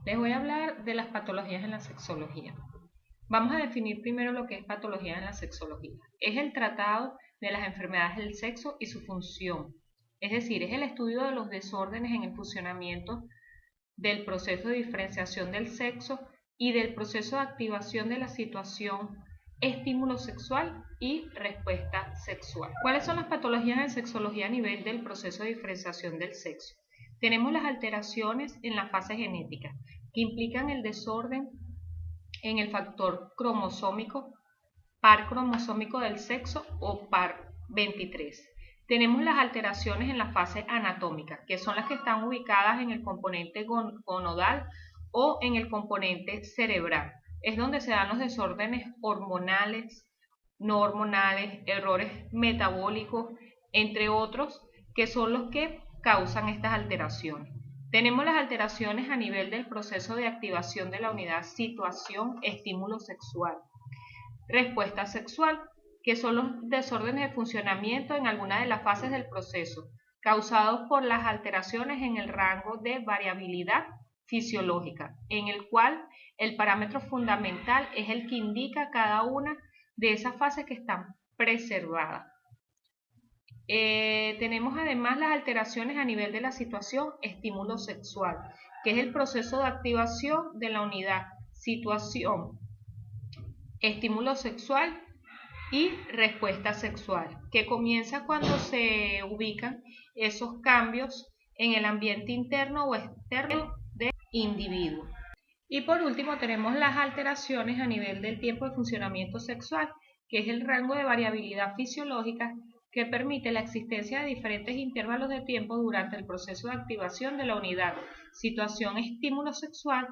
Les voy a hablar de las patologías en la sexología. Vamos a definir primero lo que es patología en la sexología. Es el tratado de las enfermedades del sexo y su función. Es decir, es el estudio de los desórdenes en el funcionamiento del proceso de diferenciación del sexo y del proceso de activación de la situación estímulo sexual y respuesta sexual. ¿Cuáles son las patologías en sexología a nivel del proceso de diferenciación del sexo? Tenemos las alteraciones en la fase genética, que implican el desorden en el factor cromosómico, par cromosómico del sexo o par 23. Tenemos las alteraciones en la fase anatómica, que son las que están ubicadas en el componente gonadal o en el componente cerebral. Es donde se dan los desórdenes hormonales, no hormonales, errores metabólicos, entre otros, que son los que causan estas alteraciones. Tenemos las alteraciones a nivel del proceso de activación de la unidad situación estímulo sexual. Respuesta sexual, que son los desórdenes de funcionamiento en alguna de las fases del proceso, causados por las alteraciones en el rango de variabilidad fisiológica, en el cual el parámetro fundamental es el que indica cada una de esas fases que están preservadas. Tenemos además las alteraciones a nivel de la situación estímulo sexual, que es el proceso de activación de la unidad situación estímulo sexual y respuesta sexual, que comienza cuando se ubican esos cambios en el ambiente interno o externo del individuo. Y por último tenemos las alteraciones a nivel del tiempo de funcionamiento sexual, que es el rango de variabilidad fisiológica que permite la existencia de diferentes intervalos de tiempo durante el proceso de activación de la unidad, situación estímulo sexual,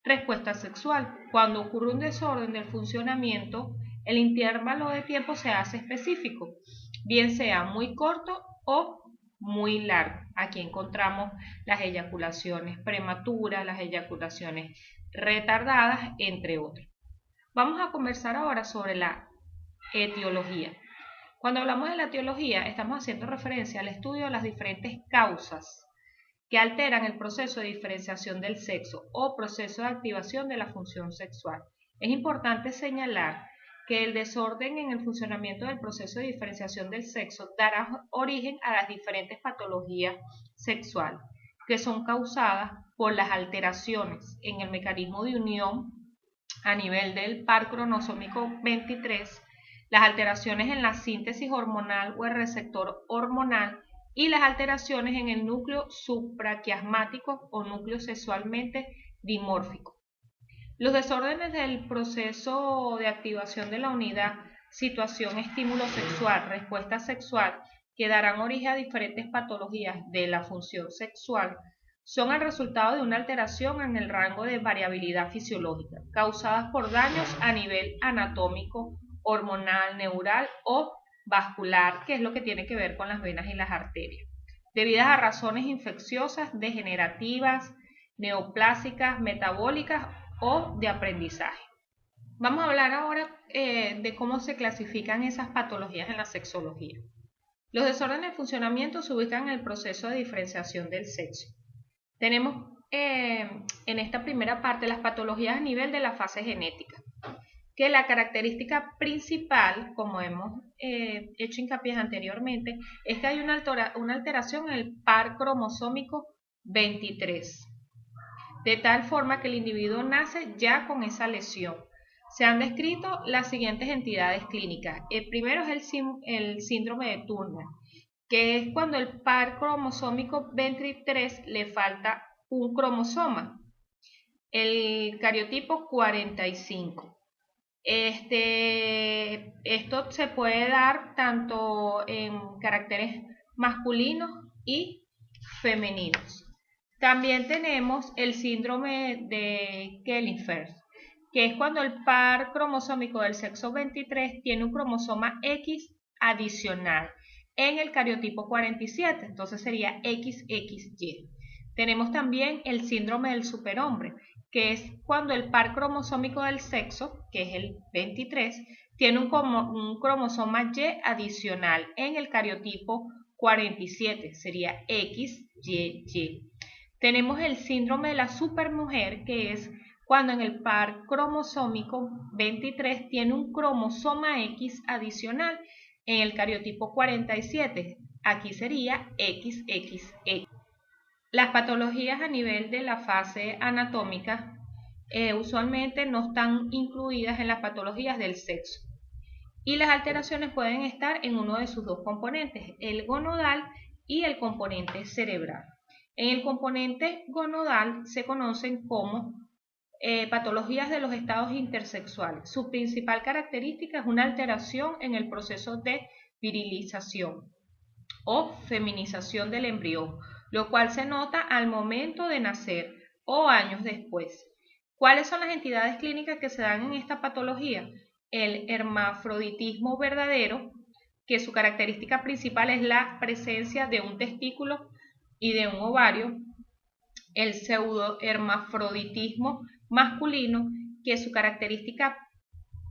respuesta sexual. Cuando ocurre un desorden del funcionamiento, el intervalo de tiempo se hace específico, bien sea muy corto o muy largo. Aquí encontramos las eyaculaciones prematuras, las eyaculaciones retardadas, entre otros. Vamos a conversar ahora sobre la etiología. Cuando hablamos de la etiología, estamos haciendo referencia al estudio de las diferentes causas que alteran el proceso de diferenciación del sexo o proceso de activación de la función sexual. Es importante señalar que el desorden en el funcionamiento del proceso de diferenciación del sexo dará origen a las diferentes patologías sexuales, que son causadas por las alteraciones en el mecanismo de unión a nivel del par cromosómico 23, las alteraciones en la síntesis hormonal o el receptor hormonal y las alteraciones en el núcleo supraquiasmático o núcleo sexualmente dimórfico. Los desórdenes del proceso de activación de la unidad, situación estímulo sexual, respuesta sexual, que darán origen a diferentes patologías de la función sexual, son el resultado de una alteración en el rango de variabilidad fisiológica, causadas por daños a nivel anatómico, hormonal, neural o vascular, que es lo que tiene que ver con las venas y las arterias, debidas a razones infecciosas, degenerativas, neoplásicas, metabólicas o de aprendizaje. Vamos a hablar ahora de cómo se clasifican esas patologías en la sexología. Los desórdenes de funcionamiento se ubican en el proceso de diferenciación del sexo. Tenemos en esta primera parte las patologías a nivel de la fase genética, que la característica principal, como hemos hecho hincapié anteriormente, es que hay una alteración en el par cromosómico 23, de tal forma que el individuo nace ya con esa lesión. Se han descrito las siguientes entidades clínicas. El primero es el síndrome de Turner, que es cuando el par cromosómico 23 le falta un cromosoma, el cariotipo 45. Esto se puede dar tanto en caracteres masculinos y femeninos. También tenemos el síndrome de Klinefelter, que es cuando el par cromosómico del sexo 23 tiene un cromosoma X adicional en el cariotipo 47, entonces sería XXY. Tenemos también el síndrome del superhombre, que es cuando el par cromosómico del sexo, que es el 23, tiene un cromosoma Y adicional en el cariotipo 47, sería XYY. Tenemos el síndrome de la supermujer, que es cuando en el par cromosómico 23 tiene un cromosoma X adicional en el cariotipo 47. Aquí sería XXX. Las patologías a nivel de la fase anatómica usualmente no están incluidas en las patologías del sexo. Y las alteraciones pueden estar en uno de sus dos componentes, el gonodal y el componente cerebral. En el componente gonodal se conocen como patologías de los estados intersexuales. Su principal característica es una alteración en el proceso de virilización o feminización del embrión, lo cual se nota al momento de nacer o años después. ¿Cuáles son las entidades clínicas que se dan en esta patología? El hermafroditismo verdadero, que su característica principal es la presencia de un testículo y de un ovario. El pseudohermafroditismo masculino, que su característica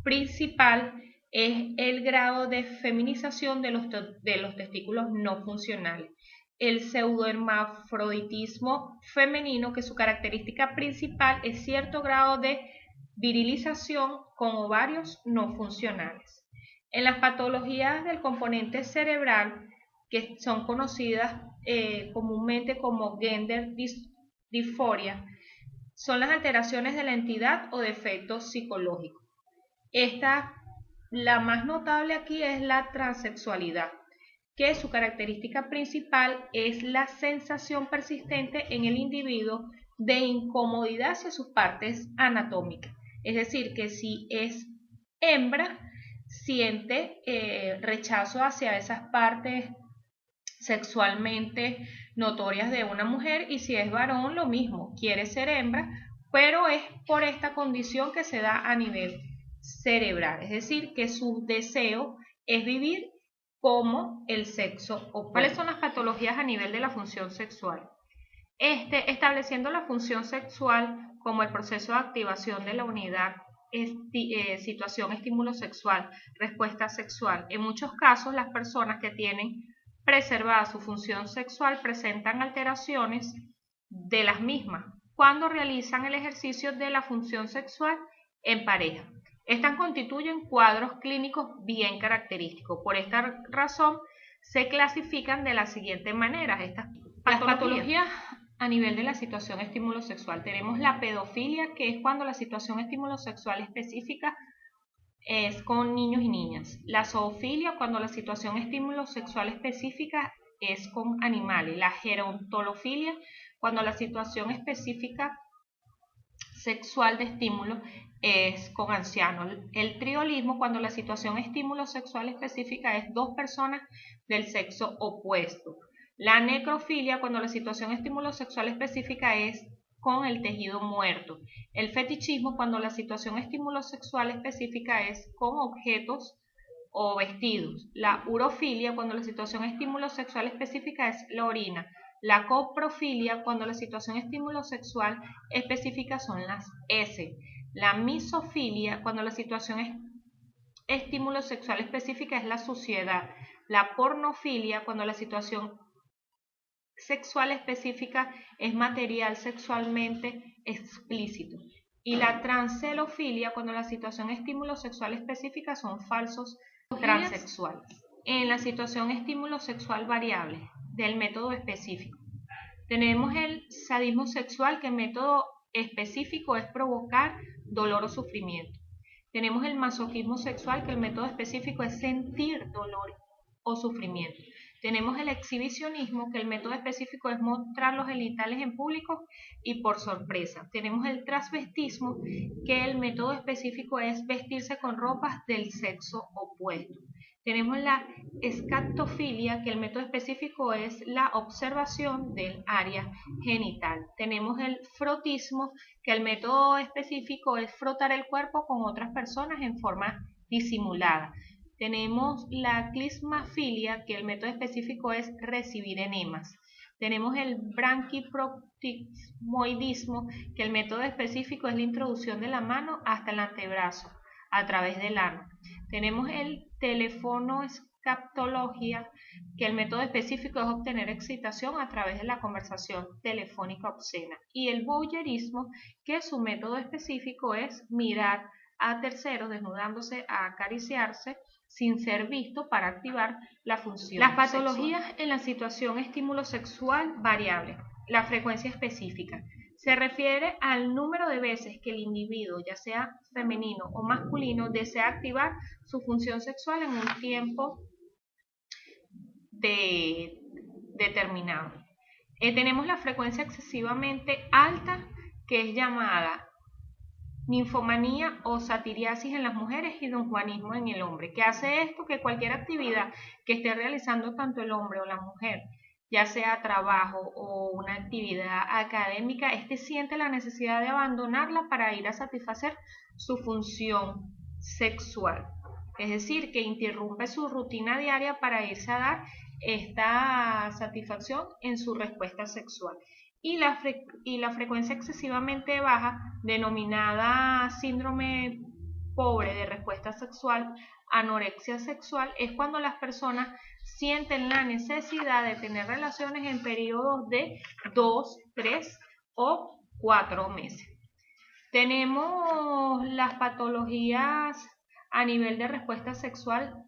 principal es el grado de feminización de los testículos no funcionales. El pseudohermafroditismo femenino, que su característica principal es cierto grado de virilización con ovarios no funcionales. En las patologías del componente cerebral, que son conocidas comúnmente como gender disforia, son las alteraciones de la entidad o defectos psicológicos. La más notable aquí es la transexualidad, que su característica principal es la sensación persistente en el individuo de incomodidad hacia sus partes anatómicas. Es decir, que si es hembra, siente rechazo hacia esas partes sexualmente notorias de una mujer, y si es varón lo mismo, quiere ser hembra, pero es por esta condición que se da a nivel cerebral, es decir, que su deseo es vivir como el sexo opuesto. ¿Cuáles son las patologías a nivel de la función sexual? Estableciendo la función sexual como el proceso de activación de la unidad, situación, estímulo sexual, respuesta sexual. En muchos casos, las personas que tienen preservada su función sexual presentan alteraciones de las mismas cuando realizan el ejercicio de la función sexual en pareja. Estas constituyen cuadros clínicos bien característicos. Por esta razón, se clasifican de la siguiente manera. Las patologías a nivel de la situación estímulo sexual. Tenemos la pedofilia, que es cuando la situación estímulo sexual específica es con niños y niñas. La zoofilia, cuando la situación estímulo sexual específica es con animales. La gerontolofilia, cuando la situación específica sexual de estímulo es con ancianos. El triolismo, cuando la situación estímulo sexual específica es dos personas del sexo opuesto. La necrofilia, cuando la situación estímulo sexual específica es con el tejido muerto. El fetichismo, cuando la situación estímulo sexual específica es con objetos o vestidos. La urofilia, cuando la situación estímulo sexual específica es la orina. La coprofilia, cuando la situación estímulo sexual específica son las heces. La misofilia, cuando la situación estímulo sexual específica es la suciedad. La pornofilia, cuando la situación sexual específica es material sexualmente explícito. Y la transcelofilia, cuando la situación estímulo sexual específica son falsos transexuales. En la situación estímulo sexual variable del método específico, tenemos el sadismo sexual, que el método específico es provocar dolor o sufrimiento. Tenemos el masoquismo sexual, que el método específico es sentir dolor o sufrimiento. Tenemos el exhibicionismo, que el método específico es mostrar los genitales en público y por sorpresa. Tenemos el transvestismo, que el método específico es vestirse con ropas del sexo opuesto. Tenemos la escatofilia, que el método específico es la observación del área genital. Tenemos el frotismo, que el método específico es frotar el cuerpo con otras personas en forma disimulada. Tenemos la clismafilia, que el método específico es recibir enemas. Tenemos el branquiproctismoidismo, que el método específico es la introducción de la mano hasta el antebrazo a través del ano. Tenemos el telefonoescatología, que el método específico es obtener excitación a través de la conversación telefónica obscena. Y el voyeurismo, que su método específico es mirar a terceros desnudándose, a acariciarse sin ser visto para activar la función sexual. Las patologías en la situación estímulo sexual variable. La frecuencia específica se refiere al número de veces que el individuo, ya sea femenino o masculino, desea activar su función sexual en un tiempo determinado. Tenemos la frecuencia excesivamente alta, que es llamada ninfomanía o satiriasis en las mujeres y donjuanismo en el hombre, que hace esto que cualquier actividad que esté realizando tanto el hombre o la mujer, ya sea trabajo o una actividad académica, siente la necesidad de abandonarla para ir a satisfacer su función sexual. Es decir, que interrumpe su rutina diaria para irse a dar esta satisfacción en su respuesta sexual. Y la frecuencia excesivamente baja, denominada síndrome pobre de respuesta sexual, anorexia sexual, es cuando las personas sienten la necesidad de tener relaciones en periodos de 2, 3 o 4 meses. Tenemos las patologías a nivel de respuesta sexual,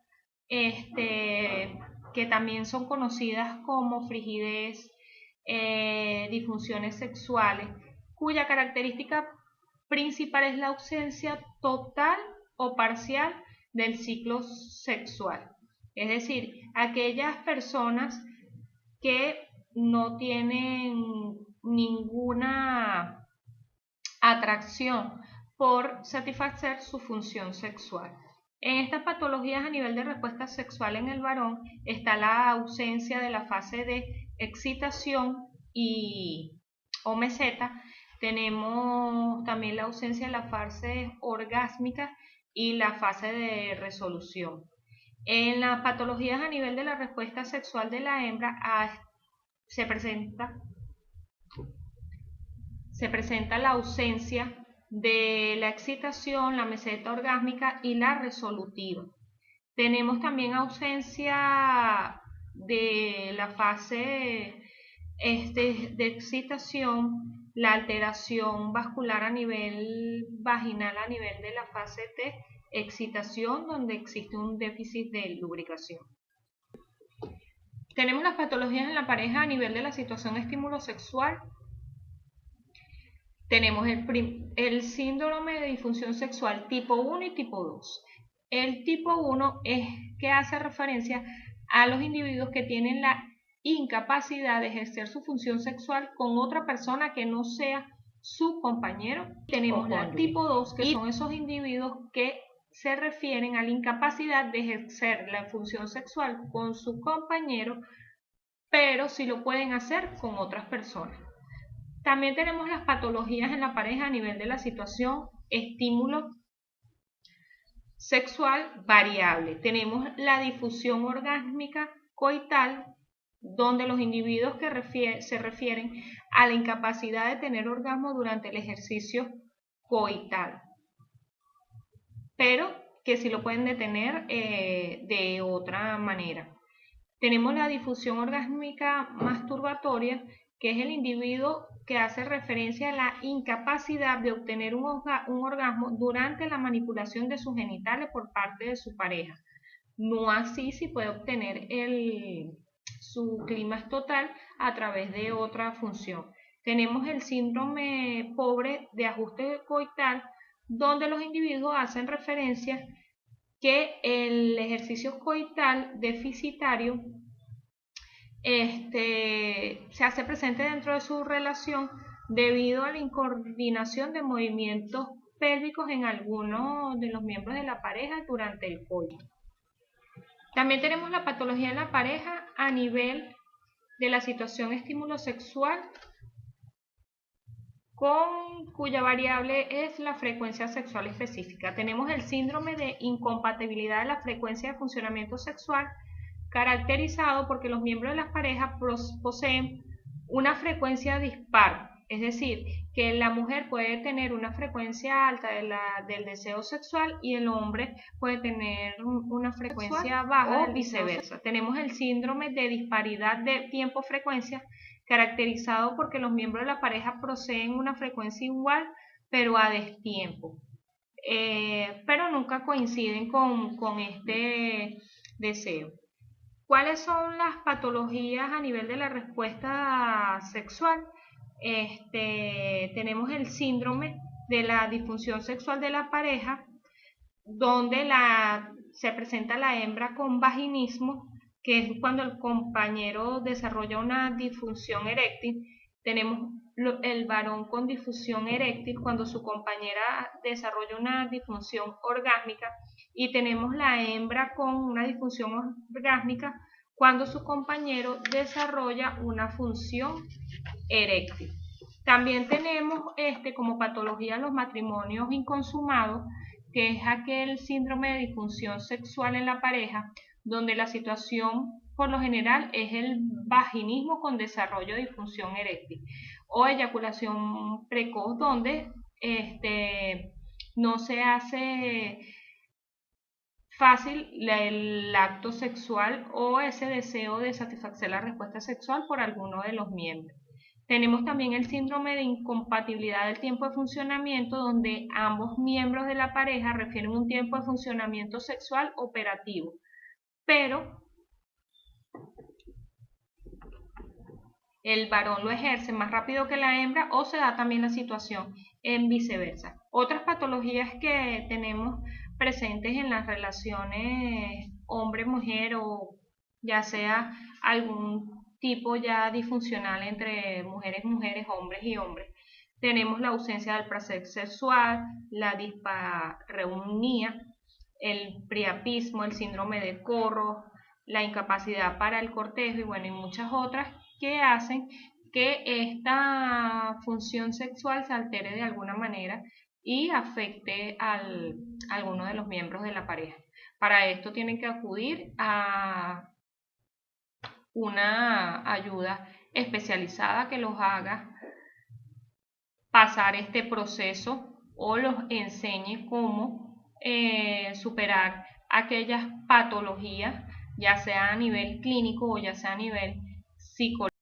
que también son conocidas como frigidez, disfunciones sexuales, cuya característica principal es la ausencia total o parcial del ciclo sexual. Es decir, aquellas personas que no tienen ninguna atracción por satisfacer su función sexual. En estas patologías a nivel de respuesta sexual en el varón está la ausencia de la fase de excitación o meseta. Tenemos también la ausencia de la fase orgásmica y la fase de resolución. En las patologías a nivel de la respuesta sexual de la hembra se presenta la ausencia de la excitación, la meseta orgásmica y la resolutiva. Tenemos también ausencia de la fase de excitación, la alteración vascular a nivel vaginal, a nivel de la fase de excitación, donde existe un déficit de lubricación. Tenemos las patologías en la pareja a nivel de la situación estímulo sexual. Tenemos el síndrome de disfunción sexual tipo 1 y tipo 2. El tipo 1 es que hace referencia a los individuos que tienen la incapacidad de ejercer su función sexual con otra persona que no sea su compañero. Tenemos la tipo 2, que son esos individuos que se refieren a la incapacidad de ejercer la función sexual con su compañero, pero sí lo pueden hacer con otras personas. También tenemos las patologías en la pareja a nivel de la situación estímulo sexual variable. Tenemos la difusión orgásmica coital, donde los individuos que se refieren a la incapacidad de tener orgasmo durante el ejercicio coital, pero que sí lo pueden detener de otra manera. Tenemos la difusión orgásmica masturbatoria, que es el individuo que hace referencia a la incapacidad de obtener un orgasmo durante la manipulación de sus genitales por parte de su pareja. No así si puede obtener su clímax total a través de otra función. Tenemos el síndrome pobre de ajuste coital, donde los individuos hacen referencia que el ejercicio coital deficitario se hace presente dentro de su relación debido a la incoordinación de movimientos pélvicos en algunos de los miembros de la pareja durante el coito. También tenemos la patología en la pareja a nivel de la situación estímulo sexual, cuya variable es la frecuencia sexual específica. Tenemos el síndrome de incompatibilidad de la frecuencia de funcionamiento sexual, caracterizado porque los miembros de las parejas poseen una frecuencia dispar Es decir, que la mujer puede tener una frecuencia alta del deseo sexual y el hombre puede tener una frecuencia baja o viceversa. Tenemos el síndrome de disparidad de tiempo-frecuencia, caracterizado porque los miembros de la pareja poseen una frecuencia igual, pero a destiempo. Pero nunca coinciden con este deseo. ¿Cuáles son las patologías a nivel de la respuesta sexual? Tenemos el síndrome de la disfunción sexual de la pareja, donde se presenta la hembra con vaginismo, que es cuando el compañero desarrolla una disfunción eréctil. Tenemos el varón con disfunción eréctil cuando su compañera desarrolla una disfunción orgásmica, y tenemos la hembra con una disfunción orgásmica cuando su compañero desarrolla una función eréctil. También tenemos como patología los matrimonios inconsumados, que es aquel síndrome de disfunción sexual en la pareja, donde la situación por lo general es el vaginismo con desarrollo de disfunción eréctil, o eyaculación precoz, donde no se hace fácil el acto sexual o ese deseo de satisfacer la respuesta sexual por alguno de los miembros. Tenemos también el síndrome de incompatibilidad del tiempo de funcionamiento, donde ambos miembros de la pareja refieren un tiempo de funcionamiento sexual operativo, pero el varón lo ejerce más rápido que la hembra, o se da también la situación en viceversa. Otras patologías que tenemos presentes en las relaciones hombre-mujer, o ya sea algún tipo ya disfuncional entre mujeres, hombres y hombres. Tenemos la ausencia del placer sexual, la dispareunia, el priapismo, el síndrome de Corro, la incapacidad para el cortejo y bueno, y muchas otras que hacen que esta función sexual se altere de alguna manera y afecte a alguno de los miembros de la pareja. Para esto tienen que acudir a una ayuda especializada que los haga pasar este proceso o los enseñe cómo superar aquellas patologías, ya sea a nivel clínico o ya sea a nivel psicológico.